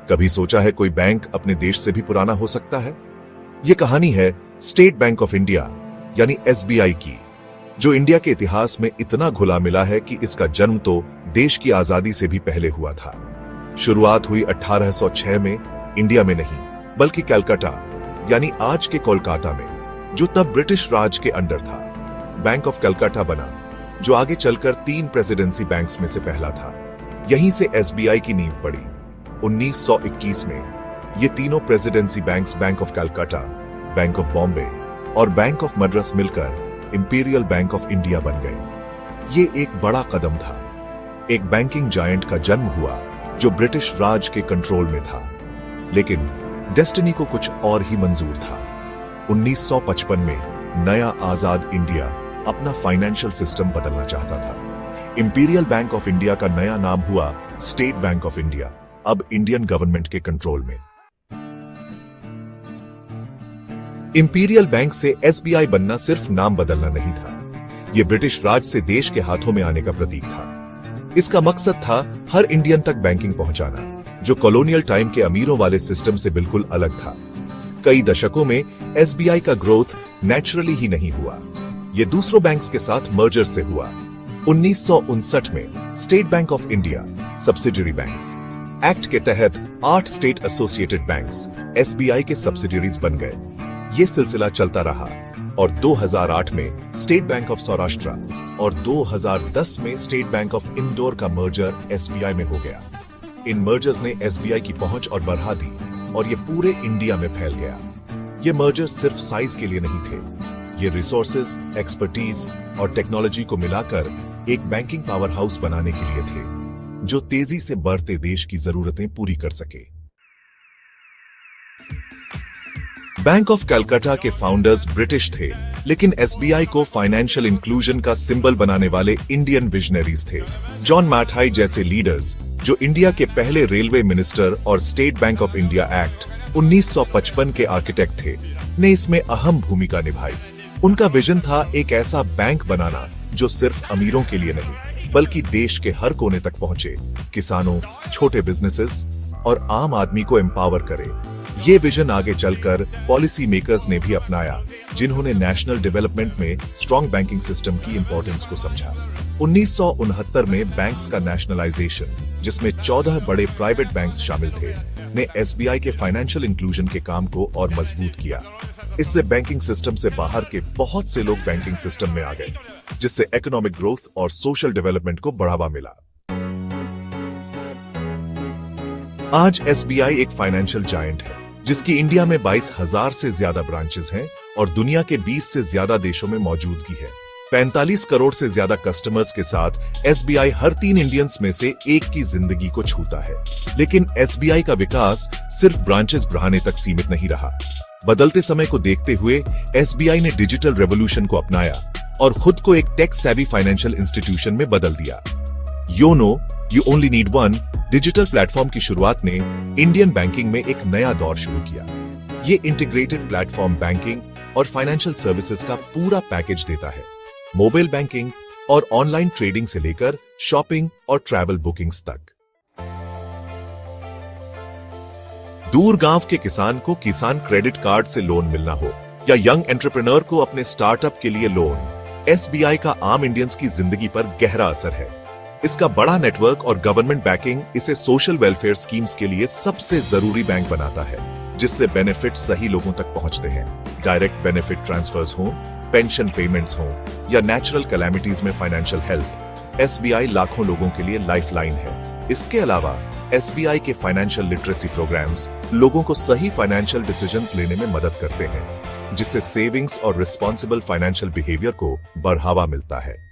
कभी सोचा है कोई बैंक अपने देश से भी पुराना हो सकता है? ये कहानी है स्टेट बैंक ऑफ इंडिया यानी एसबीआई की, जो इंडिया के इतिहास में इतना घुला मिला है कि इसका जन्म तो देश की आजादी से भी पहले हुआ था। शुरुआत हुई 1806 में, इंडिया में नहीं बल्कि कलकत्ता यानी आज के कोलकाता में, जो तब ब्रिटिश राज के अंडर था। बैंक ऑफ कलकत्ता बना, जो आगे चलकर 3 प्रेसिडेंसी बैंक्स में से पहला था। यहीं से एसबीआई की नींव पड़ी। 1921 में ये तीनों presidency banks bank of Calcutta, bank of Bombay और बैंक ऑफ मद्रास मिलकर इंपीरियल बैंक ऑफ इंडिया बन गए। ये एक बड़ा कदम था। एक बैंकिंग जायंट का जन्म हुआ जो ब्रिटिश राज के कंट्रोल में था। लेकिन डेस्टिनी को कुछ और ही मंजूर था। 1955 में नया आजाद इंडिया अपना फाइनेंशियल सिस्टम बदलना चाहता था। इंपीरियल बैंक ऑफ इंडिया का नया नाम हुआ स्टेट बैंक ऑफ इंडिया, अब इंडियन गवर्नमेंट के कंट्रोल में। इंपीरियल बैंक से एसबीआई बनना सिर्फ नाम बदलना नहीं था, यह ब्रिटिश राज से देश के हाथों में आने का प्रतीक था। इसका मकसद था हर इंडियन तक बैंकिंग पहुंचाना, जो कॉलोनियल टाइम के अमीरों वाले सिस्टम से बिल्कुल अलग था। कई दशकों में एसबीआई का ग्रोथ नेचुरली ही नहीं हुआ, यह दूसरों बैंक्स के साथ मर्जर से हुआ। 1959 में state bank of India subsidiary banks act के तहत 8 स्टेट एसोसिएटेड बैंक्स एसबीआई के सब्सिडियरीज बन गए। ये सिलसिला चलता रहा और 2008 में स्टेट बैंक ऑफ सौराष्ट्र और 2010 में स्टेट बैंक ऑफ इंदौर का मर्जर एसबीआई में हो गया। इन मर्जर्स ने एसबीआई की पहुंच और बढ़ा दी और ये पूरे इंडिया में फैल गया। ये मर्जर सिर्फ साइज के लिए नहीं थे, ये रिसोर्सेज, एक्सपर्टीज और टेक्नोलॉजी को मिलाकर एक बैंकिंग पावर हाउस बनाने के लिए थे, जो तेजी से बढ़ते देश की जरूरतें पूरी कर सके। बैंक ऑफ कलकत्ता के फाउंडर्स ब्रिटिश थे, लेकिन एसबीआई को फाइनेंशियल इंक्लूजन का सिंबल बनाने वाले इंडियन विजनरीज थे। जॉन मैथाई जैसे लीडर्स, जो इंडिया के पहले रेलवे मिनिस्टर और state bank of India act 1955 के आर्किटेक्ट थे, ने इसमें अहम भूमिका निभाई। उनका विजन था एक ऐसा बैंक बनाना जो सिर्फ अमीरों के लिए नहीं बल्कि देश के हर कोने तक पहुंचे, किसानों, छोटे बिजनेसेस और आम आदमी को एम्पावर करे। ये विजन आगे चलकर पॉलिसी मेकर्स ने भी अपनाया, जिन्होंने नेशनल डेवलपमेंट में स्ट्रॉन्ग बैंकिंग सिस्टम की इंपॉर्टेंस को समझा। 1969 में बैंक्स का नेशनलाइजेशन, जिसमें 14 बड़े प्राइवेट बैंक्स शामिल थे, ने एसबीआई के फाइनेंशियल इंक्लूजन के काम को और मजबूत किया। इससे बैंकिंग सिस्टम से बाहर के बहुत से लोग बैंकिंग सिस्टम में आ गए, जिससे इकोनॉमिक ग्रोथ और सोशल डेवलपमेंट को बढ़ावा मिला। आज एसबीआई एक फाइनेंशियल जायंट है, जिसकी इंडिया में 22,000 से ज्यादा ब्रांचेस हैं और दुनिया के 20 से ज्यादा देशों में मौजूदगी है। 45 करोड़ से ज्यादा कस्टमर्स के साथ एसबीआई हर 3 इंडियंस में से एक की जिंदगी को छूता है। लेकिन एसबीआई का विकास सिर्फ ब्रांचेस बढ़ाने तक सीमित नहीं रहा। बदलते समय को देखते हुए एसबीआई ने डिजिटल रेवोल्यूशन को अपनाया और खुद को एक टेक सेवी फाइनेंशियल इंस्टीट्यूशन में बदल दिया। YONO, you only need one digital platform की शुरुआत ने इंडियन बैंकिंग में एक नया दौर शुरू किया। ये इंटीग्रेटेड प्लेटफॉर्म बैंकिंग और फाइनेंशियल सर्विसेज का पूरा पैकेज देता है, मोबाइल बैंकिंग और ऑनलाइन ट्रेडिंग से लेकर शॉपिंग और ट्रैवल बुकिंग्स तक। दूर गांव के किसान को किसान क्रेडिट कार्ड से लोन मिलना हो या यंग एंटरप्रेन्योर को अपने स्टार्टअप के लिए लोन, एसबीआई का आम इंडियंस की जिंदगी पर गहरा असर है। इसका बड़ा नेटवर्क और गवर्नमेंट बैकिंग इसे सोशल वेलफेयर स्कीम्स के लिए सबसे जरूरी बैंक बनाता है, जिससे बेनिफिट सही लोगों तक पहुंचते हैं। डायरेक्ट बेनिफिट ट्रांसफर्स हो, पेंशन पेमेंट्स हो या नेचुरल कैलामिटीज में फाइनेंशियल हेल्प, एसबीआई लाखों लोगों के लिए लाइफलाइन है। इसके अलावा एसबीआई के फाइनेंशियल लिटरेसी प्रोग्राम्स लोगों को सही फाइनेंशियल डिसीजंस लेने में मदद करते हैं, जिससे सेविंग्स और रिस्पॉन्सिबल फाइनेंशियल बिहेवियर को बढ़ावा मिलता है।